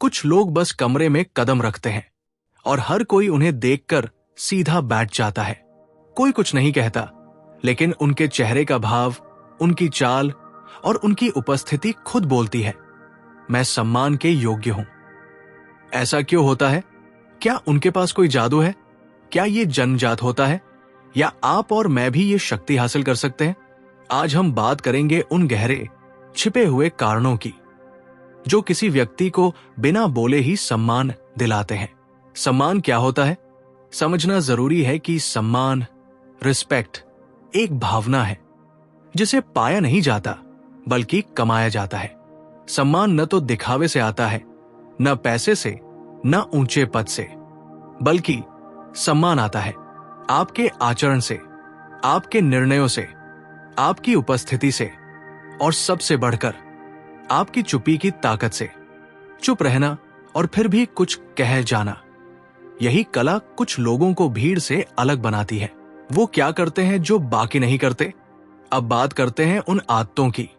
कुछ लोग बस कमरे में कदम रखते हैं और हर कोई उन्हें देखकर सीधा बैठ जाता है। कोई कुछ नहीं कहता, लेकिन उनके चेहरे का भाव, उनकी चाल और उनकी उपस्थिति खुद बोलती है, मैं सम्मान के योग्य हूं। ऐसा क्यों होता है? क्या उनके पास कोई जादू है? क्या ये जन्मजात होता है, या आप और मैं भी ये शक्ति हासिल कर सकते हैं? आज हम बात करेंगे उन गहरे छिपे हुए कारणों की जो किसी व्यक्ति को बिना बोले ही सम्मान दिलाते हैं। सम्मान क्या होता है? समझना जरूरी है कि सम्मान, रिस्पेक्ट, एक भावना है जिसे पाया नहीं जाता बल्कि कमाया जाता है। सम्मान न तो दिखावे से आता है, न पैसे से, न ऊंचे पद से, बल्कि सम्मान आता है आपके आचरण से, आपके निर्णयों से, आपकी उपस्थिति से और सबसे बढ़कर आपकी चुप्पी की ताकत से। चुप रहना और फिर भी कुछ कह जाना, यही कला कुछ लोगों को भीड़ से अलग बनाती है। वो क्या करते हैं जो बाकी नहीं करते? अब बात करते हैं उन आदतों की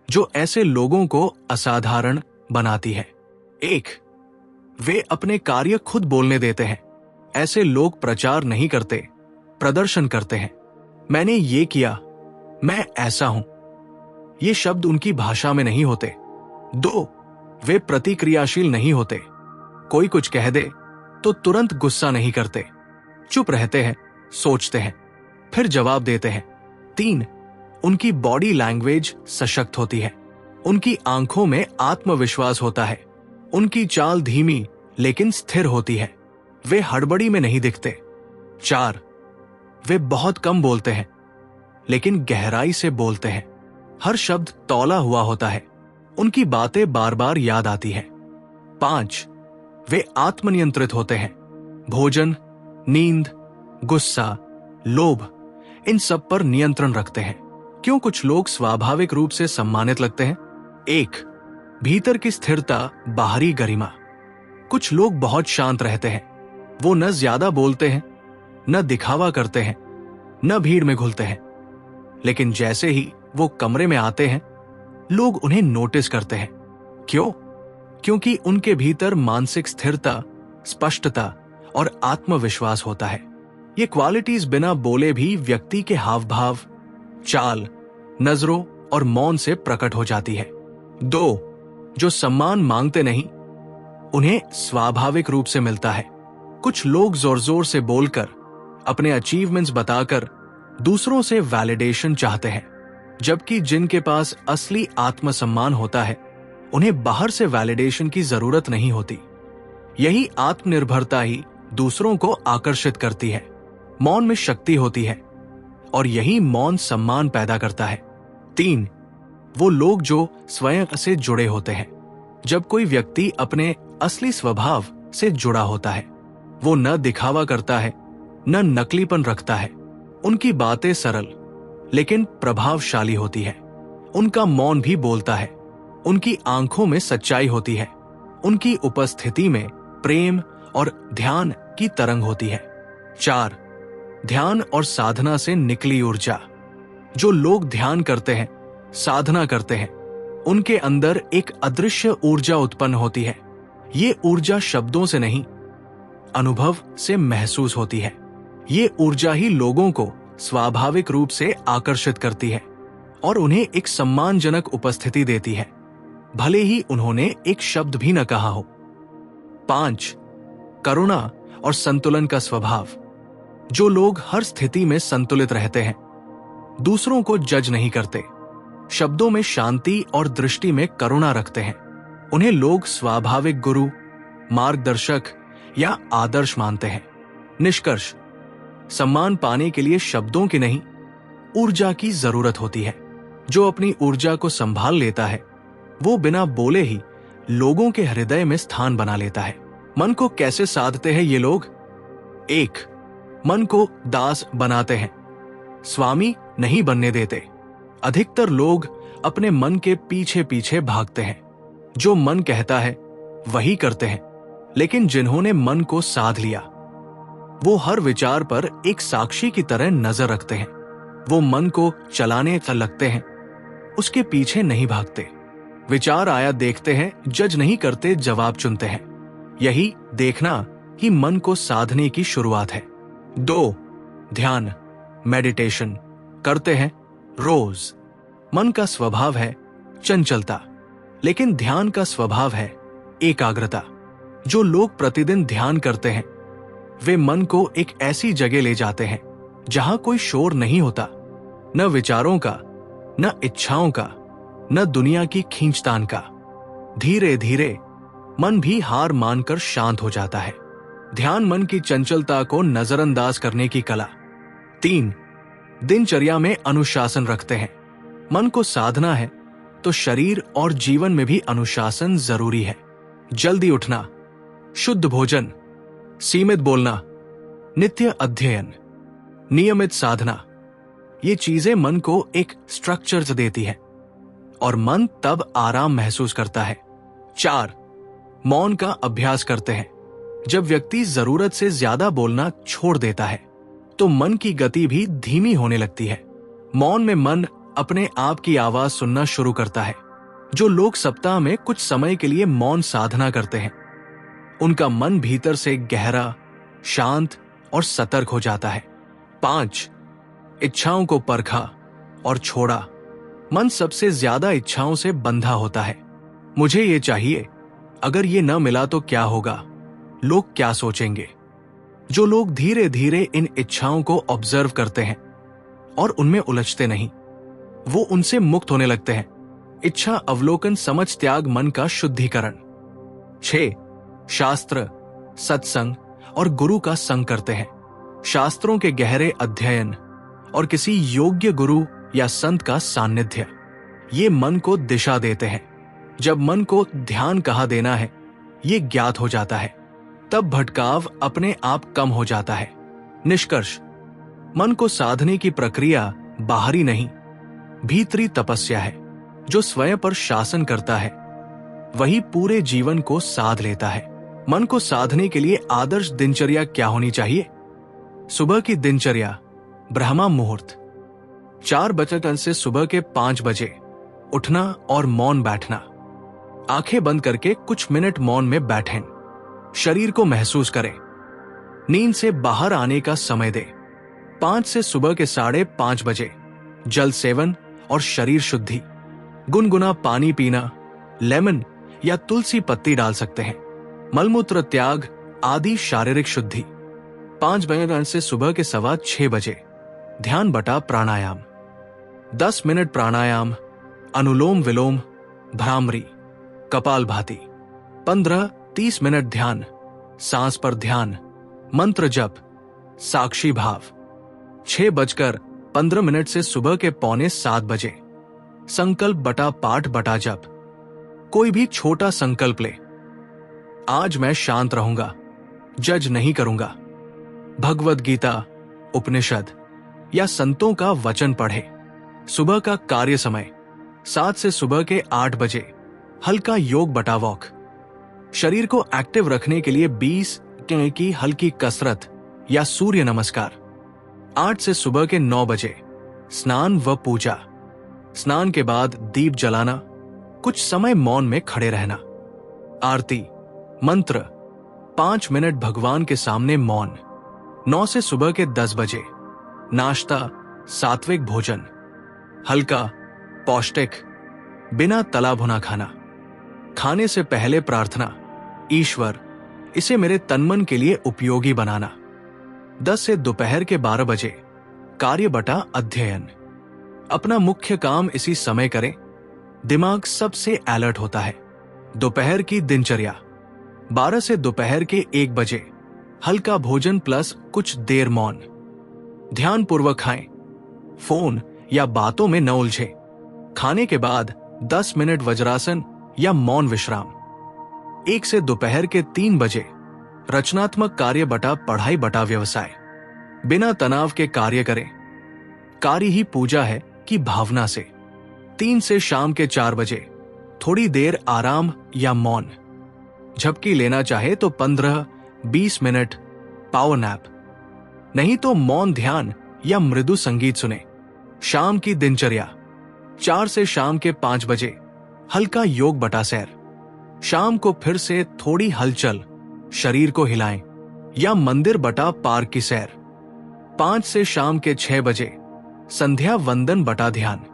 जो ऐसे लोगों को असाधारण बनाती है। 1. वे अपने कार्य खुद बोलने देते हैं। ऐसे लोग प्रचार नहीं करते, प्रदर्शन करते हैं। मैंने ये किया, मैं ऐसा हूं। ये शब्द उनकी भाषा में नहीं होते। 2. वे प्रतिक्रियाशील नहीं होते। कोई कुछ कह दे तो तुरंत गुस्सा नहीं करते, चुप रहते हैं, सोचते हैं, फिर जवाब देते हैं। 3. उनकी बॉडी लैंग्वेज सशक्त होती है। उनकी आंखों में आत्मविश्वास होता है। उनकी चाल धीमी लेकिन स्थिर होती है। वे हड़बड़ी में नहीं दिखते। 4. वे बहुत कम बोलते हैं लेकिन गहराई से बोलते हैं। हर शब्द तौला हुआ होता है। उनकी बातें बार बार याद आती हैं। 5. वे आत्मनियंत्रित होते हैं। भोजन, नींद, गुस्सा, लोभ, इन सब पर नियंत्रण रखते हैं। क्यों कुछ लोग स्वाभाविक रूप से सम्मानित लगते हैं? 1. भीतर की स्थिरता, बाहरी गरिमा। कुछ लोग बहुत शांत रहते हैं। वो न ज्यादा बोलते हैं, न दिखावा करते हैं, न भीड़ में घुलते हैं, लेकिन जैसे ही वो कमरे में आते हैं लोग उन्हें नोटिस करते हैं। क्यों? क्योंकि उनके भीतर मानसिक स्थिरता, स्पष्टता और आत्मविश्वास होता है। ये क्वालिटीज बिना बोले भी व्यक्ति के हाव भाव, चाल, नजरों और मौन से प्रकट हो जाती है। 2. जो सम्मान मांगते नहीं, उन्हें स्वाभाविक रूप से मिलता है। कुछ लोग जोर जोर से बोलकर, अपने अचीवमेंट्स बताकर दूसरों से वैलिडेशन चाहते हैं, जबकि जिनके पास असली आत्मसम्मान होता है उन्हें बाहर से वैलिडेशन की जरूरत नहीं होती। यही आत्मनिर्भरता ही दूसरों को आकर्षित करती है। मौन में शक्ति होती है और यही मौन सम्मान पैदा करता है। 3. वो लोग जो स्वयं से जुड़े होते हैं। जब कोई व्यक्ति अपने असली स्वभाव से जुड़ा होता है, वो न दिखावा करता है, न नकलीपन रखता है। उनकी बातें सरल लेकिन प्रभावशाली होती है। उनका मौन भी बोलता है। उनकी आंखों में सच्चाई होती है। उनकी उपस्थिति में प्रेम और ध्यान की तरंग होती है। 4. ध्यान और साधना से निकली ऊर्जा। जो लोग ध्यान करते हैं, साधना करते हैं, उनके अंदर एक अदृश्य ऊर्जा उत्पन्न होती है। ये ऊर्जा शब्दों से नहीं, अनुभव से महसूस होती है। ये ऊर्जा ही लोगों को स्वाभाविक रूप से आकर्षित करती है और उन्हें एक सम्मानजनक उपस्थिति देती है, भले ही उन्होंने एक शब्द भी न कहा हो। 5. करुणा और संतुलन का स्वभाव। जो लोग हर स्थिति में संतुलित रहते हैं, दूसरों को जज नहीं करते, शब्दों में शांति और दृष्टि में करुणा रखते हैं, उन्हें लोग स्वाभाविक गुरु, मार्गदर्शक या आदर्श मानते हैं। निष्कर्ष, सम्मान पाने के लिए शब्दों की नहीं, ऊर्जा की जरूरत होती है। जो अपनी ऊर्जा को संभाल लेता है, वो बिना बोले ही लोगों के हृदय में स्थान बना लेता है। मन को कैसे साधते हैं ये लोग? 1. मन को दास बनाते हैं, स्वामी नहीं बनने देते। अधिकतर लोग अपने मन के पीछे पीछे भागते हैं। जो मन कहता है वही करते हैं, लेकिन जिन्होंने मन को साध लिया, वो हर विचार पर एक साक्षी की तरह नजर रखते हैं। वो मन को चलाने लगते हैं, उसके पीछे नहीं भागते। विचार आया देखते हैं, जज नहीं करते, जवाब चुनते हैं। यही देखना ही मन को साधने की शुरुआत है। 2. ध्यान, मेडिटेशन करते हैं रोज। मन का स्वभाव है चंचलता, लेकिन ध्यान का स्वभाव है एकाग्रता। जो लोग प्रतिदिन ध्यान करते हैं वे मन को एक ऐसी जगह ले जाते हैं जहां कोई शोर नहीं होता, न विचारों का, न इच्छाओं का, न दुनिया की खींचतान का। धीरे धीरे मन भी हार मानकर शांत हो जाता है। ध्यान मन की चंचलता को नजरअंदाज करने की कला। 3. दिनचर्या में अनुशासन रखते हैं। मन को साधना है तो शरीर और जीवन में भी अनुशासन जरूरी है। जल्दी उठना, शुद्ध भोजन, सीमित बोलना, नित्य अध्ययन, नियमित साधना, ये चीजें मन को एक स्ट्रक्चर देती है और मन तब आराम महसूस करता है। 4. मौन का अभ्यास करते हैं। जब व्यक्ति जरूरत से ज्यादा बोलना छोड़ देता है तो मन की गति भी धीमी होने लगती है। मौन में मन अपने आप की आवाज सुनना शुरू करता है। जो लोग सप्ताह में कुछ समय के लिए मौन साधना करते हैं उनका मन भीतर से गहरा, शांत और सतर्क हो जाता है। 5. इच्छाओं को परखा और छोड़ा। मन सबसे ज्यादा इच्छाओं से बंधा होता है। मुझे ये चाहिए, अगर ये न मिला तो क्या होगा, लोग क्या सोचेंगे। जो लोग धीरे धीरे इन इच्छाओं को ऑब्जर्व करते हैं और उनमें उलझते नहीं, वो उनसे मुक्त होने लगते हैं। इच्छा अवलोकन समझ त्याग मन का शुद्धिकरण। 6. शास्त्र, सत्संग और गुरु का संग करते हैं। शास्त्रों के गहरे अध्ययन और किसी योग्य गुरु या संत का सानिध्य, ये मन को दिशा देते हैं। जब मन को ध्यान कहाँ देना है ये ज्ञात हो जाता है, तब भटकाव अपने आप कम हो जाता है। निष्कर्ष, मन को साधने की प्रक्रिया बाहरी नहीं, भीतरी तपस्या है। जो स्वयं पर शासन करता है वही पूरे जीवन को साध लेता है। मन को साधने के लिए आदर्श दिनचर्या क्या होनी चाहिए? सुबह की दिनचर्या, ब्रह्मा मुहूर्त 4 से सुबह के 5 बजे उठना और मौन बैठना। आंखें बंद करके कुछ मिनट मौन में बैठें, शरीर को महसूस करें। नींद से बाहर आने का समय दें। 5 से सुबह के 5:30 बजे जल सेवन और शरीर शुद्धि। गुनगुना पानी पीना, लेमन या तुलसी पत्ती डाल सकते हैं। मलमूत्र त्याग आदि शारीरिक शुद्धि। 5 बजे से सुबह के 6:15 बजे ध्यान बटा प्राणायाम। 10 मिनट प्राणायाम, अनुलोम विलोम, भ्रामरी, कपालभाति। 15-30 मिनट ध्यान, सांस पर ध्यान, मंत्र जप, साक्षी भाव। 6:15 से सुबह के 6:45 बजे संकल्प बटा पाठ बटा जप। कोई भी छोटा संकल्प ले। आज मैं शांत रहूंगा, जज नहीं करूंगा। भगवद गीता, उपनिषद या संतों का वचन पढ़े। सुबह का कार्य समय 7 से सुबह के 8 बजे हल्का योग बटा वॉक। शरीर को एक्टिव रखने के लिए 20 मिनट की हल्की कसरत या सूर्य नमस्कार। 8 से सुबह के 9 बजे स्नान व पूजा। स्नान के बाद दीप जलाना, कुछ समय मौन में खड़े रहना। आरती, मंत्र, 5 मिनट भगवान के सामने मौन। 9 से सुबह के 10 बजे नाश्ता, सात्विक भोजन, हल्का, पौष्टिक, बिना तला भुना खाना। खाने से पहले प्रार्थना, ईश्वर इसे मेरे तनमन के लिए उपयोगी बनाना। 10 से दोपहर के 12 बजे कार्य बटा अध्ययन। अपना मुख्य काम इसी समय करें, दिमाग सबसे अलर्ट होता है। दोपहर की दिनचर्या 12 से दोपहर के 1 बजे हल्का भोजन प्लस कुछ देर मौन। ध्यान पूर्वक खाएं, फोन या बातों में न उलझे। खाने के बाद 10 मिनट वज्रासन या मौन विश्राम। 1 से दोपहर के 3 बजे रचनात्मक कार्य बटा पढ़ाई बटा व्यवसाय। बिना तनाव के कार्य करें, कार्य ही पूजा है की भावना से। 3 से शाम के 4 बजे थोड़ी देर आराम या मौन। झपकी लेना चाहे तो 15-20 मिनट पावर नैप, नहीं तो मौन ध्यान या मृदु संगीत सुने। शाम की दिनचर्या 4 से शाम के 5 बजे हल्का योग बटा सैर, शाम को फिर से थोड़ी हलचल, शरीर को हिलाएं, या मंदिर बटा पार्क की सैर। 5 से शाम के 6 बजे संध्या वंदन बटा ध्यान।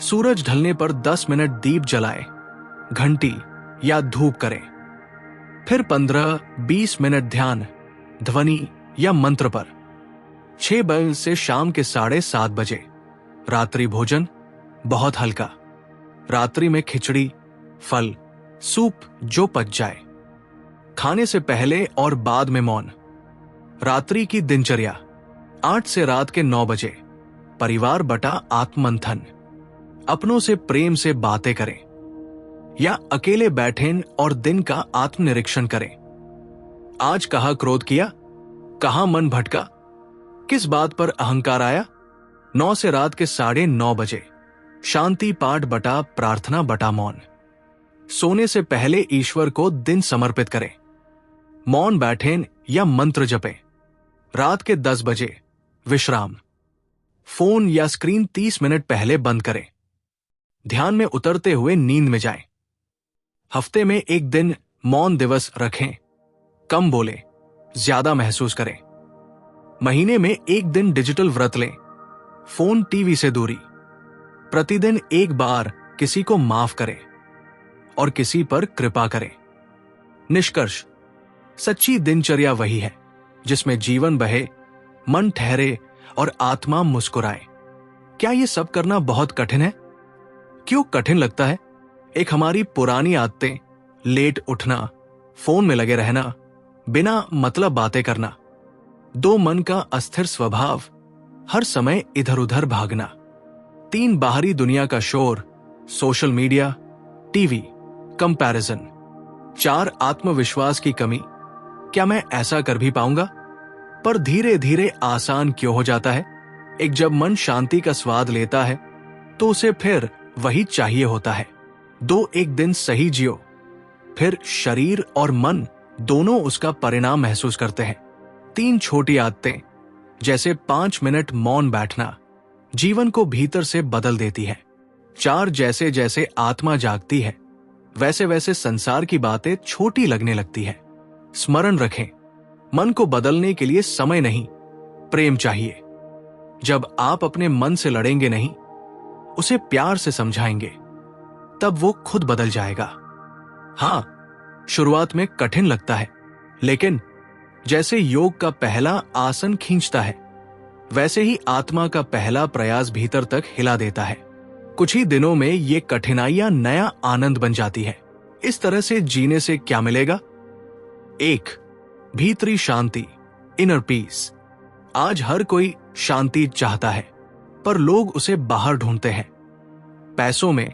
सूरज ढलने पर 10 मिनट दीप जलाएं, घंटी या धूप करें। फिर 15-20 मिनट ध्यान, ध्वनि या मंत्र पर। 6 बजे से शाम के 7:30 बजे रात्रि भोजन बहुत हल्का, रात्रि में खिचड़ी, फल, सूप जो पच जाए। खाने से पहले और बाद में मौन। रात्रि की दिनचर्या 8 से रात के 9 बजे परिवार बटा आत्ममंथन, अपनों से प्रेम से बातें करें या अकेले बैठें और दिन का आत्मनिरीक्षण करें। आज कहाँ क्रोध किया, कहाँ मन भटका, किस बात पर अहंकार आया। 9 से रात के 9:30 बजे शांति पाठ बटा प्रार्थना बटा मौन। सोने से पहले ईश्वर को दिन समर्पित करें, मौन बैठें या मंत्र जपें। रात के 10 बजे विश्राम, फोन या स्क्रीन 30 मिनट पहले बंद करें। ध्यान में उतरते हुए नींद में जाएं। हफ्ते में एक दिन मौन दिवस रखें, कम बोलें, ज्यादा महसूस करें। महीने में एक दिन डिजिटल व्रत लें, फोन टीवी से दूरी। प्रतिदिन एक बार किसी को माफ करें और किसी पर कृपा करें। निष्कर्ष, सच्ची दिनचर्या वही है जिसमें जीवन बहे, मन ठहरे और आत्मा मुस्कुराए। क्या यह सब करना बहुत कठिन है? क्यों कठिन लगता है? एक हमारी पुरानी आदतें, लेट उठना, फोन में लगे रहना, बिना मतलब बातें करना, 2 मन का अस्थिर स्वभाव, हर समय इधर उधर भागना, 3 बाहरी दुनिया का शोर, सोशल मीडिया, टीवी, कंपैरिजन, 4 आत्मविश्वास की कमी। क्या मैं ऐसा कर भी पाऊंगा? पर धीरे धीरे आसान क्यों हो जाता है? एक जब मन शांति का स्वाद लेता है तो उसे फिर वही चाहिए होता है। 1 दिन सही जियो, फिर शरीर और मन दोनों उसका परिणाम महसूस करते हैं। 3 छोटी आदतें, जैसे 5 मिनट मौन बैठना, जीवन को भीतर से बदल देती है। 4, जैसे जैसे आत्मा जागती है वैसे वैसे संसार की बातें छोटी लगने लगती है। स्मरण रखें, मन को बदलने के लिए समय नहीं, प्रेम चाहिए। जब आप अपने मन से लड़ेंगे नहीं, उसे प्यार से समझाएंगे, तब वो खुद बदल जाएगा। हाँ, शुरुआत में कठिन लगता है, लेकिन जैसे योग का पहला आसन खींचता है, वैसे ही आत्मा का पहला प्रयास भीतर तक हिला देता है। कुछ ही दिनों में ये कठिनाइयां नया आनंद बन जाती है। इस तरह से जीने से क्या मिलेगा? 1, भीतरी शांति, इनर पीस। आज हर कोई शांति चाहता है, पर लोग उसे बाहर ढूंढते हैं, पैसों में,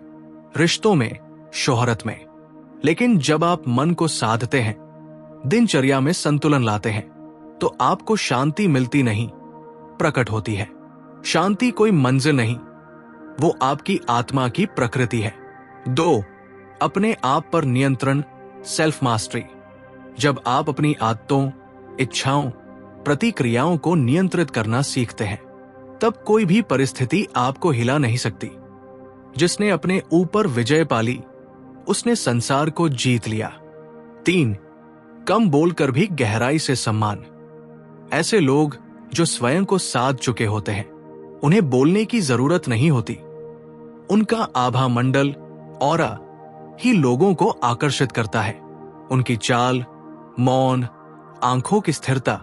रिश्तों में, शोहरत में। लेकिन जब आप मन को साधते हैं, दिनचर्या में संतुलन लाते हैं, तो आपको शांति मिलती नहीं, प्रकट होती है। शांति कोई मंजिल नहीं, वो आपकी आत्मा की प्रकृति है। 2, अपने आप पर नियंत्रण, सेल्फ मास्टरी। जब आप अपनी आदतों, इच्छाओं, प्रतिक्रियाओं को नियंत्रित करना सीखते हैं, तब कोई भी परिस्थिति आपको हिला नहीं सकती। जिसने अपने ऊपर विजय पाली, उसने संसार को जीत लिया। 3, कम बोलकर भी गहराई से सम्मान। ऐसे लोग जो स्वयं को साध चुके होते हैं, उन्हें बोलने की जरूरत नहीं होती। उनका आभा मंडल, ऑरा ही लोगों को आकर्षित करता है। उनकी चाल, मौन, आंखों की स्थिरता,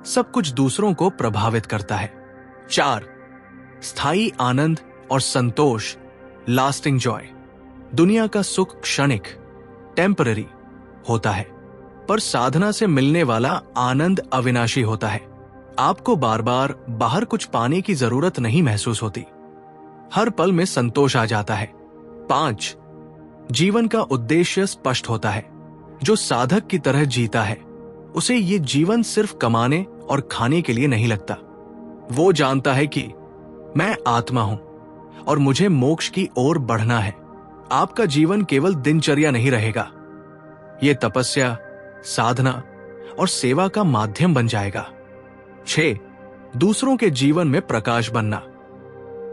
सब कुछ दूसरों को प्रभावित करता है। 4, स्थायी आनंद और संतोष, लास्टिंग जॉय। दुनिया का सुख क्षणिक, टेम्पररी होता है, पर साधना से मिलने वाला आनंद अविनाशी होता है। आपको बार बार बाहर कुछ पाने की जरूरत नहीं महसूस होती, हर पल में संतोष आ जाता है। 5, जीवन का उद्देश्य स्पष्ट होता है। जो साधक की तरह जीता है, उसे ये जीवन सिर्फ कमाने और खाने के लिए नहीं लगता। वो जानता है कि मैं आत्मा हूं और मुझे मोक्ष की ओर बढ़ना है। आपका जीवन केवल दिनचर्या नहीं रहेगा, ये तपस्या, साधना और सेवा का माध्यम बन जाएगा। 6, दूसरों के जीवन में प्रकाश बनना।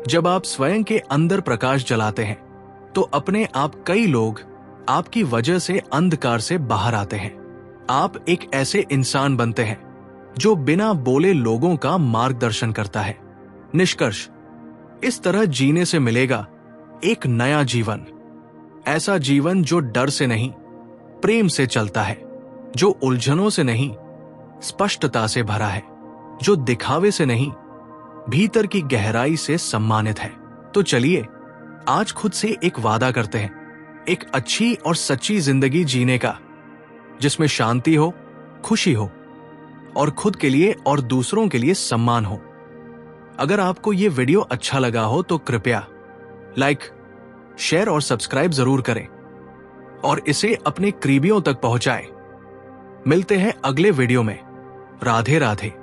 जब आप स्वयं के अंदर प्रकाश जलाते हैं, तो अपने आप कई लोग आपकी वजह से अंधकार से बाहर आते हैं। आप एक ऐसे इंसान बनते हैं जो बिना बोले लोगों का मार्गदर्शन करता है। निष्कर्ष, इस तरह जीने से मिलेगा एक नया जीवन, ऐसा जीवन जो डर से नहीं प्रेम से चलता है, जो उलझनों से नहीं स्पष्टता से भरा है, जो दिखावे से नहीं भीतर की गहराई से सम्मानित है। तो चलिए आज खुद से एक वादा करते हैं, एक अच्छी और सच्ची जिंदगी जीने का, जिसमें शांति हो, खुशी हो और खुद के लिए और दूसरों के लिए सम्मान हो। अगर आपको यह वीडियो अच्छा लगा हो तो कृपया लाइक, शेयर और सब्सक्राइब जरूर करें और इसे अपने करीबियों तक पहुंचाएं। मिलते हैं अगले वीडियो में। राधे राधे।